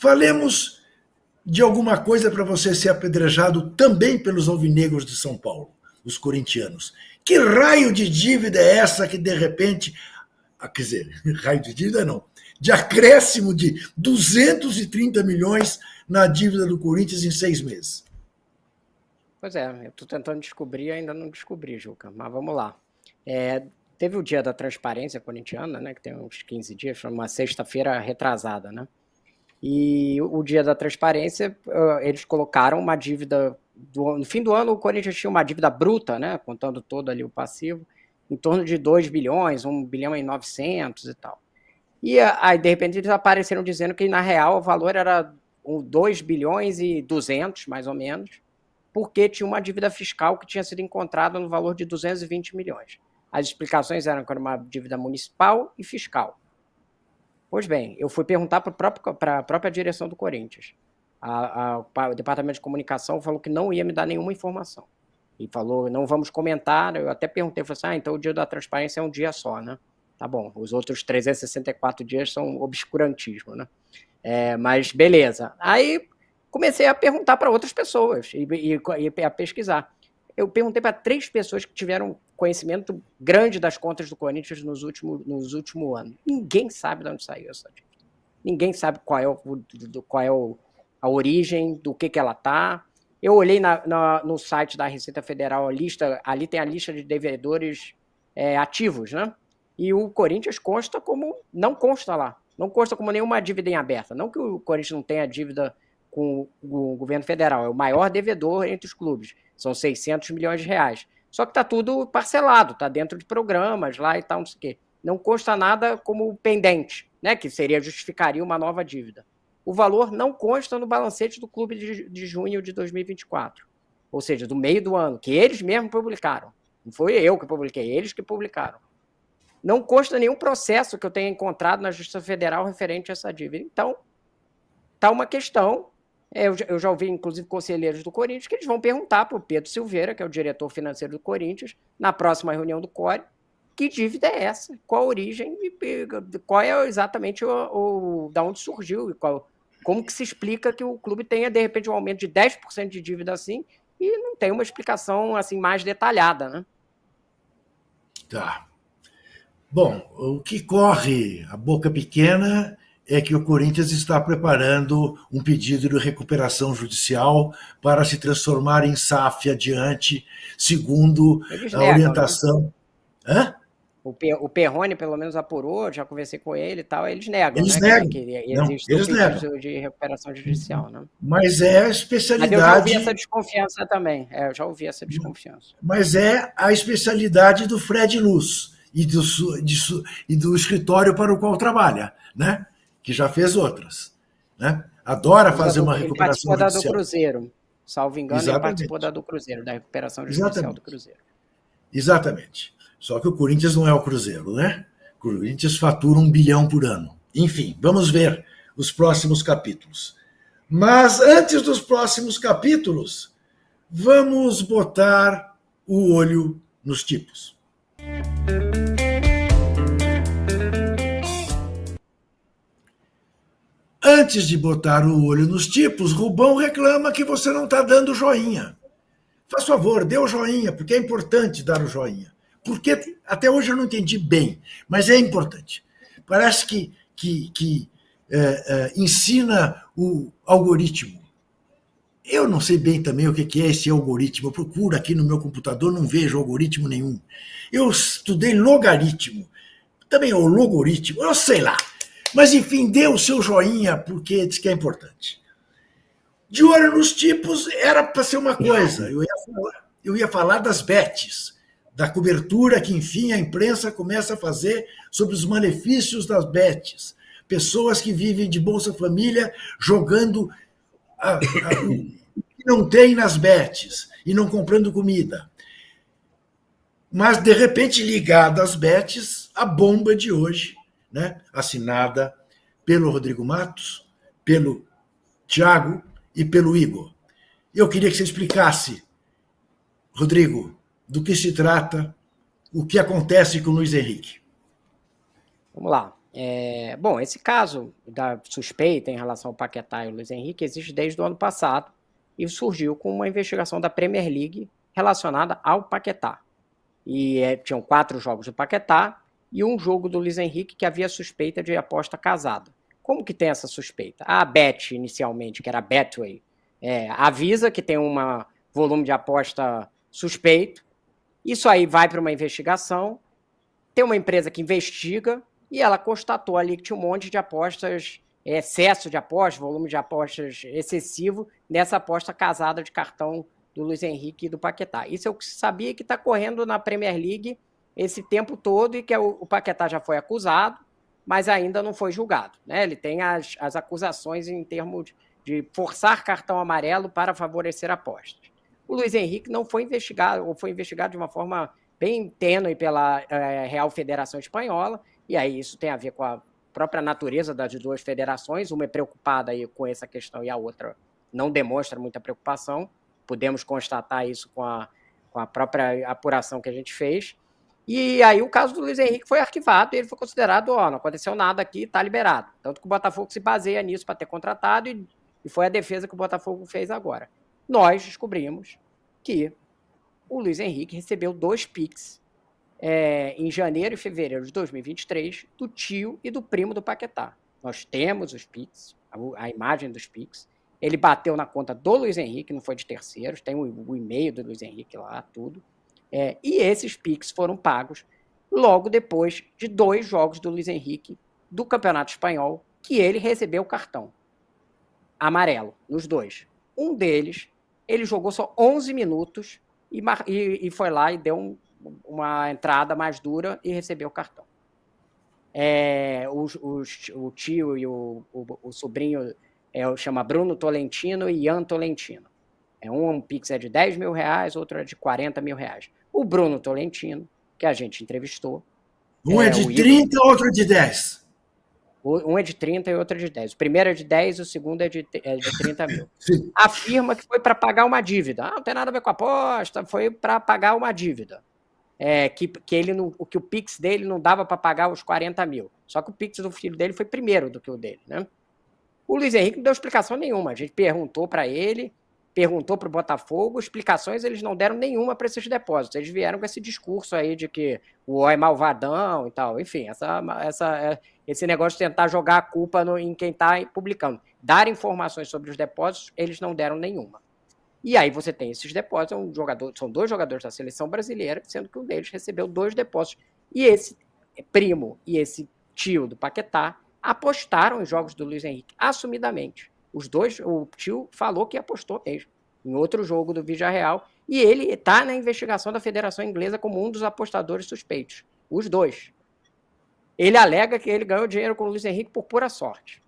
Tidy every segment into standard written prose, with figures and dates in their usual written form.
falemos de alguma coisa para você ser apedrejado também pelos alvinegros de São Paulo, os corintianos. Que raio de dívida é essa que, de repente, quer dizer, raio de dívida não, de acréscimo de 230 milhões na dívida do Corinthians em 6 meses? Pois é, eu estou tentando descobrir, ainda não descobri, Juca, mas vamos lá. Teve o dia da transparência corintiana, né, que tem uns 15 dias, foi uma sexta-feira retrasada, né? E o dia da transparência, eles colocaram uma dívida, no fim do ano o Corinthians tinha uma dívida bruta, né, contando todo ali o passivo, em torno de 2 bilhões, 1 bilhão e 900 e tal. E aí, de repente, eles apareceram dizendo que, na real, o valor era 2 bilhões e 200, mais ou menos, porque tinha uma dívida fiscal que tinha sido encontrada no valor de 220 milhões. As explicações eram que era uma dívida municipal e fiscal. Pois bem, eu fui perguntar para a própria direção do Corinthians. O departamento de comunicação falou que não ia me dar nenhuma informação. E falou, não vamos comentar. Eu até perguntei, falei assim, então o dia da transparência é um dia só, né? Tá bom, os outros 364 dias são obscurantismo, né? Mas beleza. Aí comecei a perguntar para outras pessoas e a pesquisar. Eu perguntei para 3 pessoas que tiveram conhecimento grande das contas do Corinthians nos últimos anos. Ninguém sabe de onde saiu essa dívida. Ninguém sabe qual é a origem, do que ela está. Eu olhei no site da Receita Federal, ali tem a lista de devedores ativos, né? E o Corinthians consta como... Não consta lá. Não consta como nenhuma dívida em aberta. Não que o Corinthians não tenha dívida com o governo federal. É o maior devedor entre os clubes. São 600 milhões de reais. Só que está tudo parcelado, está dentro de programas lá e tal, não sei o quê. Não consta nada como pendente, né, que justificaria uma nova dívida. O valor não consta no balancete do clube de junho de 2024. Ou seja, do meio do ano, que eles mesmos publicaram. Não foi eu que publiquei, eles que publicaram. Não consta nenhum processo que eu tenha encontrado na Justiça Federal referente a essa dívida. Então, está uma questão. Eu já ouvi, inclusive, conselheiros do Corinthians que eles vão perguntar para o Pedro Silveira, que é o diretor financeiro do Corinthians, na próxima reunião do CORE, que dívida é essa? Qual a origem? Qual é exatamente da onde surgiu? E como que se explica que o clube tenha, de repente, um aumento de 10% de dívida assim e não tem uma explicação assim mais detalhada, né? Tá. Bom, o que corre a boca pequena é que o Corinthians está preparando um pedido de recuperação judicial para se transformar em SAF adiante, segundo Eles a negam, orientação. né? Hã? O Perrone, pelo menos, apurou, já conversei com ele e tal, eles negam, Eles né? negam. Que Não, existe eles um pedido negam. de recuperação judicial, né? Mas é a Mas especialidade. eu já ouvi essa desconfiança também. Eu já ouvi essa desconfiança. Mas é a especialidade do Fred Luz e do escritório para o qual trabalha, né? Que já fez outras. Né? Adora fazer uma recuperação judicial. Ele participou da do Cruzeiro. Salvo engano, Exatamente. Ele participou da do Cruzeiro, da recuperação judicial do Cruzeiro. Exatamente. Só que o Corinthians não é o Cruzeiro, né? O Corinthians fatura 1 bilhão por ano. Enfim, vamos ver os próximos capítulos. Mas antes dos próximos capítulos, vamos botar o olho nos tipos. Antes de botar o olho nos tipos, Rubão reclama que você não está dando joinha. Faz favor, dê o joinha, porque é importante dar o joinha. Porque até hoje eu não entendi bem, mas é importante. Parece que ensina o algoritmo. Eu não sei bem também o que é esse algoritmo. Eu procuro aqui no meu computador, não vejo algoritmo nenhum. Eu estudei logaritmo. Também é o logaritmo, eu sei lá. Mas, enfim, dê o seu joinha, porque diz que é importante. De olho nos tipos, era para ser uma coisa. Eu ia falar das bets, da cobertura que, enfim, a imprensa começa a fazer sobre os malefícios das bets. Pessoas que vivem de Bolsa Família jogando o que não tem nas bets e não comprando comida. Mas, de repente, ligada às bets, a bomba de hoje, né, assinada pelo Rodrigo Matos, pelo Thiago e pelo Igor. Eu queria que você explicasse, Rodrigo, do que se trata, o que acontece com o Luiz Henrique. Vamos lá. Bom, esse caso da suspeita em relação ao Paquetá e ao Luiz Henrique existe desde o ano passado e surgiu com uma investigação da Premier League relacionada ao Paquetá. E tinham 4 jogos do Paquetá e um jogo do Luiz Henrique que havia suspeita de aposta casada. Como que tem essa suspeita? A Bet, inicialmente, que era a Betway, avisa que tem um volume de aposta suspeito. Isso aí vai para uma investigação, tem uma empresa que investiga e ela constatou ali que tinha um monte de apostas, excesso de apostas, volume de apostas excessivo nessa aposta casada de cartão do Luiz Henrique e do Paquetá. Isso é o que se sabia que está correndo na Premier League esse tempo todo e que o Paquetá já foi acusado, mas ainda não foi julgado, né? Ele tem as acusações em termos de forçar cartão amarelo para favorecer apostas. O Luiz Henrique não foi investigado, ou foi investigado de uma forma bem tênue pela Real Federação Espanhola, e aí isso tem a ver com a própria natureza das duas federações, uma é preocupada aí com essa questão e a outra não demonstra muita preocupação. Podemos constatar isso com a própria apuração que a gente fez. E aí o caso do Luiz Henrique foi arquivado e ele foi considerado, não aconteceu nada aqui, está liberado. Tanto que o Botafogo se baseia nisso para ter contratado e foi a defesa que o Botafogo fez agora. Nós descobrimos que o Luiz Henrique recebeu 2 Pix em janeiro e fevereiro de 2023 do tio e do primo do Paquetá. Nós temos os Pix, a imagem dos Pix. Ele bateu na conta do Luiz Henrique, não foi de terceiros, tem o e-mail do Luiz Henrique lá, tudo. E esses Pix foram pagos logo depois de 2 jogos do Luiz Henrique do Campeonato Espanhol, que ele recebeu o cartão amarelo nos 2. Um deles, ele jogou só 11 minutos e foi lá e deu uma entrada mais dura e recebeu o cartão. O tio e o sobrinho chama Bruno Tolentino e Ian Tolentino. Um Pix é de 10 mil reais, outro é de 40 mil reais. O Bruno Tolentino, que a gente entrevistou. Um é de 30, outro é de 10. Um é de 30 e outro é de 10. O primeiro é de 10, o segundo é de 30 mil. Sim. Afirma que foi para pagar uma dívida. Não tem nada a ver com a aposta, foi para pagar uma dívida. Que o Pix dele não dava para pagar os 40 mil. Só que o Pix do filho dele foi primeiro do que o dele, né? O Luiz Henrique não deu explicação nenhuma. A gente perguntou para ele, perguntou para o Botafogo, explicações eles não deram nenhuma para esses depósitos. Eles vieram com esse discurso aí de que o O é malvadão e tal. Enfim, esse negócio de tentar jogar a culpa em quem está publicando. Dar informações sobre os depósitos, eles não deram nenhuma. E aí você tem esses depósitos, são 2 jogadores da seleção brasileira, sendo que um deles recebeu 2 depósitos. E esse primo e esse tio do Paquetá apostaram em jogos do Luiz Henrique, assumidamente. Os 2, o tio falou que apostou mesmo, em outro jogo do Villarreal, e ele está na investigação da Federação Inglesa como um dos apostadores suspeitos. Os 2. Ele alega que ele ganhou dinheiro com o Luiz Henrique por pura sorte,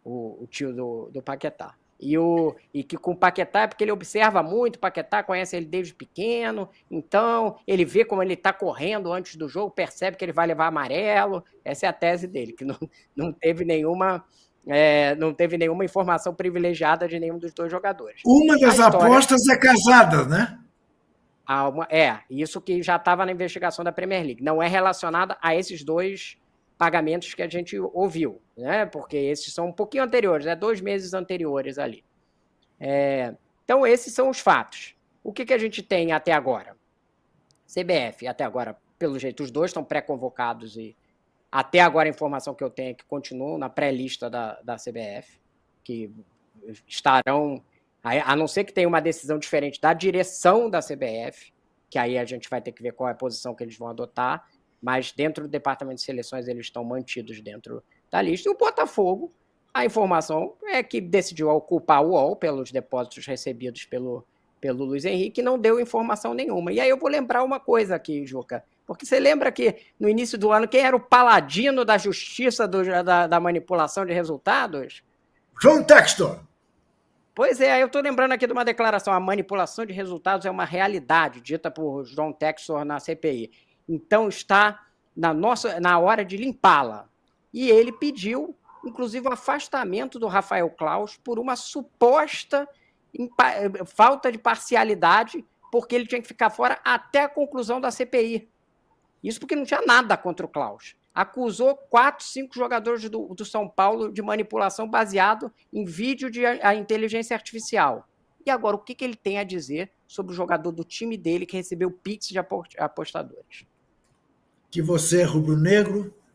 o tio do Paquetá. E que com o Paquetá é porque ele observa muito, o Paquetá conhece ele desde pequeno, então ele vê como ele está correndo antes do jogo, percebe que ele vai levar amarelo. Essa é a tese dele, que não teve nenhuma informação privilegiada de nenhum dos 2 jogadores. Uma das apostas é casada, né? Isso que já estava na investigação da Premier League. Não é relacionada a esses 2 pagamentos que a gente ouviu, né? Porque esses são um pouquinho anteriores, 2 meses anteriores ali. Então, esses são os fatos. O que a gente tem até agora? CBF, até agora, pelo jeito, os 2 estão pré-convocados e até agora a informação que eu tenho é que continuam na pré-lista da CBF, que estarão, a não ser que tenha uma decisão diferente da direção da CBF, que aí a gente vai ter que ver qual é a posição que eles vão adotar, mas dentro do departamento de seleções eles estão mantidos dentro da lista. E o Botafogo, a informação é que decidiu ocupar o UOL pelos depósitos recebidos pelo Luiz Henrique e não deu informação nenhuma. E aí eu vou lembrar uma coisa aqui, Juca, porque você lembra que no início do ano, quem era o paladino da justiça da manipulação de resultados? João Textor. Pois é, eu estou lembrando aqui de uma declaração, a manipulação de resultados é uma realidade, dita por João Textor na CPI. Então está na hora de limpá-la. E ele pediu, inclusive, o afastamento do Rafael Claus por uma suposta falta de parcialidade, porque ele tinha que ficar fora até a conclusão da CPI. Isso porque não tinha nada contra o Claus. acusou 4, 5 jogadores do São Paulo de manipulação baseado em vídeo de a inteligência artificial. E agora, o que ele tem a dizer sobre o jogador do time dele que recebeu Pix de apostadores? Que você é rubro-negro,